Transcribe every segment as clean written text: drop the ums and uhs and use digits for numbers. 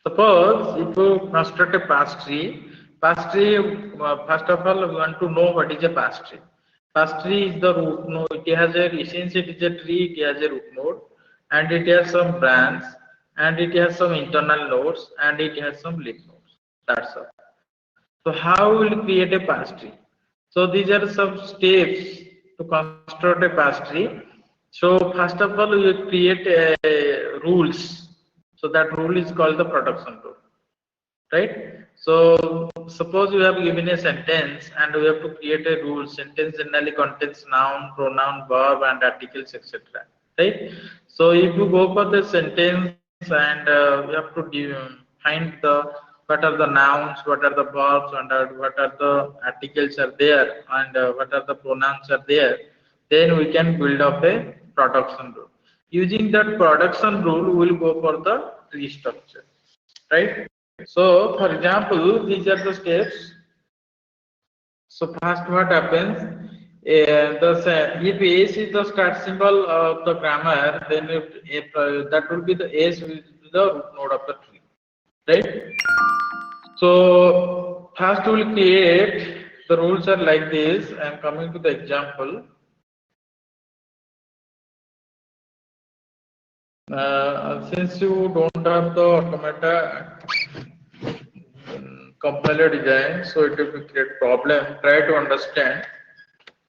Suppose if you construct a pass tree, first of all, we want to know what is a pass tree. Pass tree is the root node. It has a since it is a tree, it has a root node, and it has some branch, and it has some internal nodes, and it has some leaf nodes. That's all. So how will create a pass tree? So these are some steps to construct a pass tree. So first of all, we will create rules. So that rule is called the production rule, right? So suppose you have given a sentence and we have to create a rule. Sentence generally contains noun, pronoun, verb, and articles, etc. Right? So if you go for the sentence and you have to find the what are the nouns, what are the verbs, and what are the articles are there, and what are the pronouns are there, then we can build up a production rule. Using that production rule, we will go for the tree structure, right? So, for example, these are the steps. So, first, what happens? If S is the start symbol of the grammar, then if that will be the S will be the root node of the tree, right? So, first we will create the rules are like this. I am coming to the example. Since you don't have the automata compiler design, so it will create problem. Try to understand.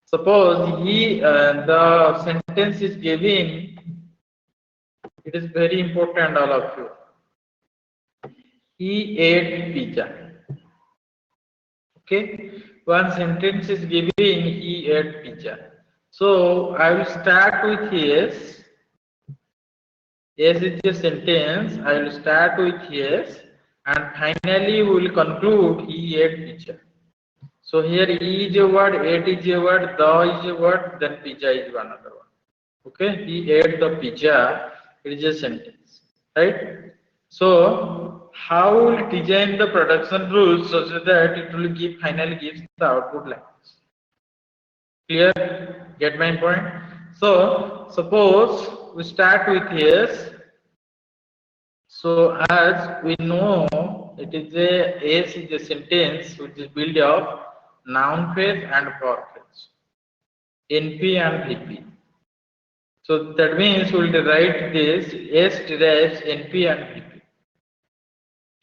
Suppose the sentence is given. It is very important, all of you. He ate pizza. Okay, one sentence is given. He ate pizza. So I will start with yes. Yes is a sentence. I will start with yes, and finally we will conclude he ate pizza. So here E is a word, ate is a word, the is a word, then pizza is another one. Okay, he ate the pizza, it is a sentence, right? So how will design the production rules so that it will give finally gives the output like this? Clear? Get my point? So suppose we start with yes. So as we know, it is a S is a sentence which is built of noun phrase and verb phrase, NP and VP. So that means we will write this S derives NP and VP.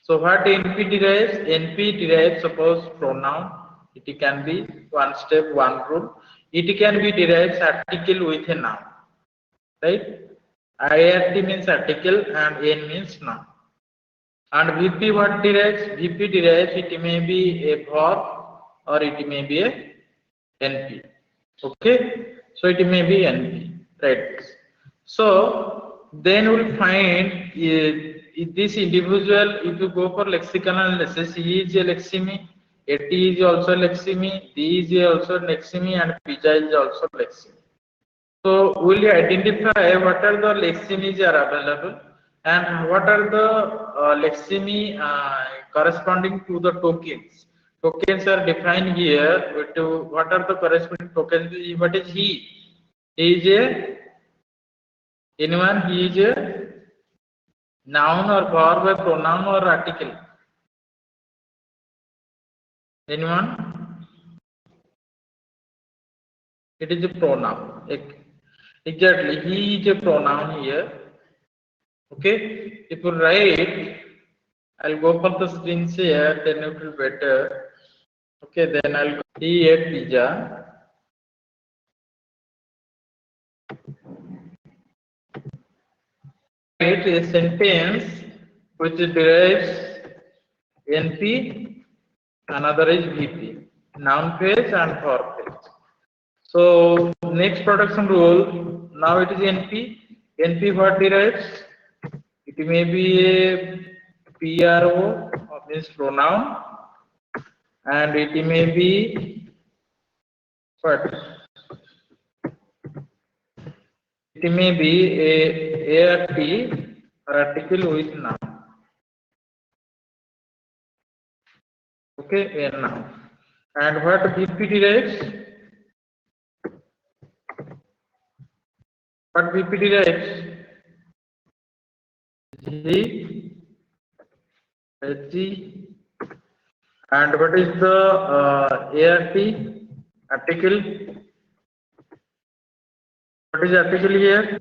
So what NP derives? NP derives suppose pronoun. It can be one step, one rule. It can be derives article with a noun, right? IRT means article and N means noun. And VP what derives? VP derives it may be a verb or it may be a NP. Okay, so it may be NP, right? So then we'll find this individual. If you go for lexical analysis, he is a lexeme, AT is also lexeme, D is also lexeme, and pizza is also lexeme. So will you identify what are the leximes are available and what are the lexeme corresponding to the tokens? Tokens are defined here with what are the corresponding tokens? What is he? He is a anyone? He is a noun or verb or pronoun or article. Anyone? It is a pronoun. Exactly. He is a pronoun here. Okay. If you write, I'll go for the screen share, then it will be better. Okay, then I'll go. He ate pizza. Write a sentence which derives NP, another is VP, noun phrase and verb phrase. So next production rule, now it is NP. NP what derives? It may be a PRO, means pronoun, and it may be what? It may be a ART or article with noun. Okay, a noun. And what VP derives? What VP derives? He HG. And what is the ART article? What is article here?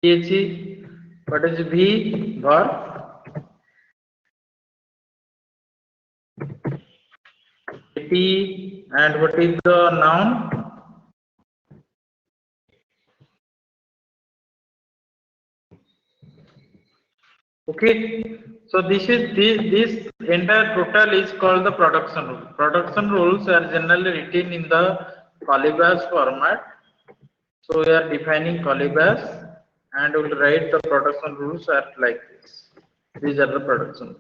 PHE. What is V? Verb. T. And what is the noun? Okay. So this entire total is called the production rule. Production rules are generally written in the Colibas format. So we are defining Colibas and we will write the production rules are like this. These are the production.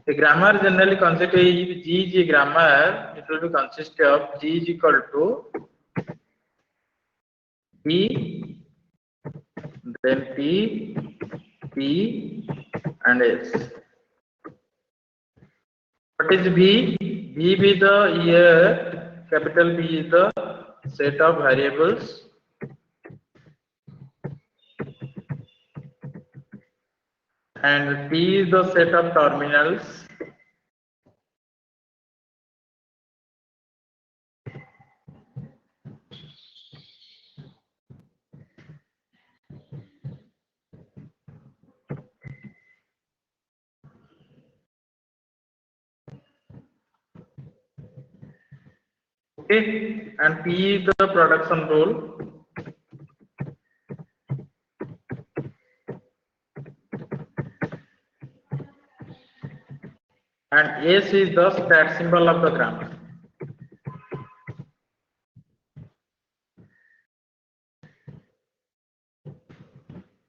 The grammar generally consists of if G is a grammar, it will be consist of G is equal to P, then P, P and S. What is V? V be the here, capital V is the set of variables. And T is the set of terminals. Okay, and P is the production rule. And S is the stat symbol of the grammar.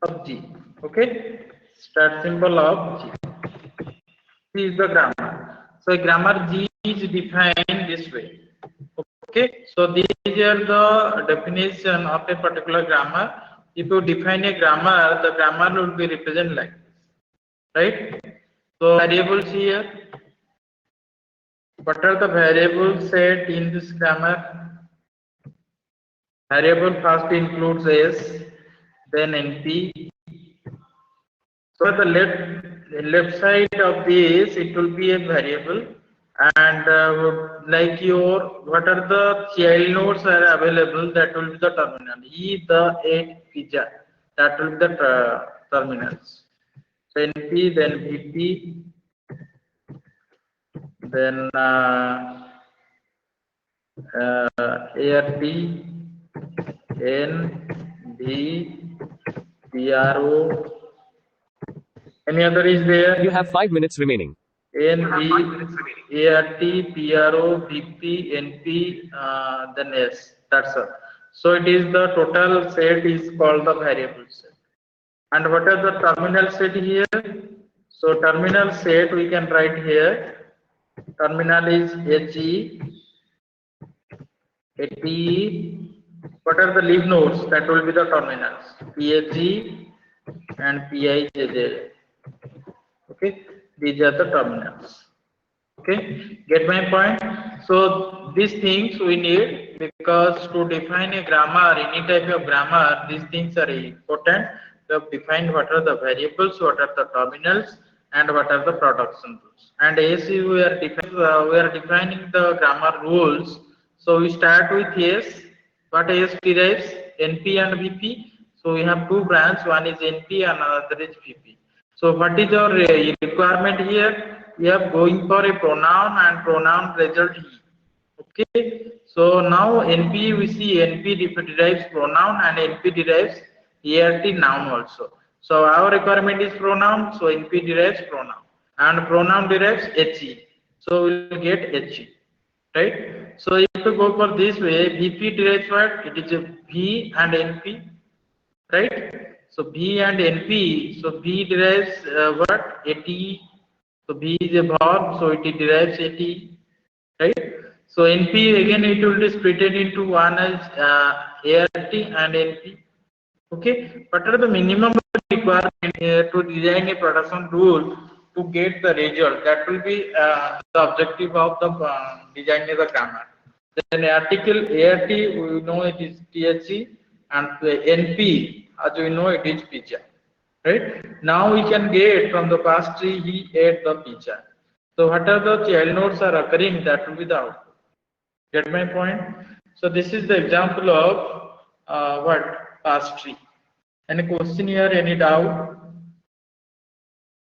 Of G. Okay, stat symbol of G. G is the grammar. So grammar G is defined this way. Okay, so these are the definition of a particular grammar. If you define a grammar, the grammar will be represented like this, right? So variables here. What are the variables set in this grammar? Variable first includes S, then NP. So at the left side of this, it will be a variable, and like your what are the child nodes are available, that will be the terminal. E, the, A, pizza, that will be the terminals. So NP, then VP, then ART, N, V, PRO. Any other is there? You have 5 minutes remaining. N, V, ART, PRO, VP, NP, then S. That's all. So it is the total set is called the variable set. And what are the terminal set here? So terminal set we can write here. Terminal is HE, ATE. What are the leaf nodes? That will be the terminals. PHE and PIJJ. Okay, these are the terminals. Okay, get my point? So these things we need, because to define a grammar, any type of grammar, these things are important. We have defined what are the variables, what are the terminals, and what are the production rules. And as we are defining the grammar rules, so we start with S. What S derives? NP and VP. So we have two branches, one is NP and another is VP. So what is our requirement here? We are going for a pronoun and pronoun result E. Okay. So now NP, we see NP derives pronoun and NP derives ART noun also. So our requirement is pronoun, so NP derives pronoun and pronoun derives HE. So we will get HE, right? So if you go for this way, VP derives what? It is a V and NP, right? So V and NP, so V derives what? AT. So V is a verb, so it derives AT, right? So NP again it will be split into one as ART and NP. Okay, what are the minimum requirement to design a production rule to get the result? That will be the objective of the designing the grammar. Then article ART, we know it is THC, and the NP, as we know, it is pizza. right? Now we can get from the past tree he ate the pizza. So what are the child nodes are occurring, that will be the output. Get my point? So this is the example of what past tree. Any question here? Any doubt?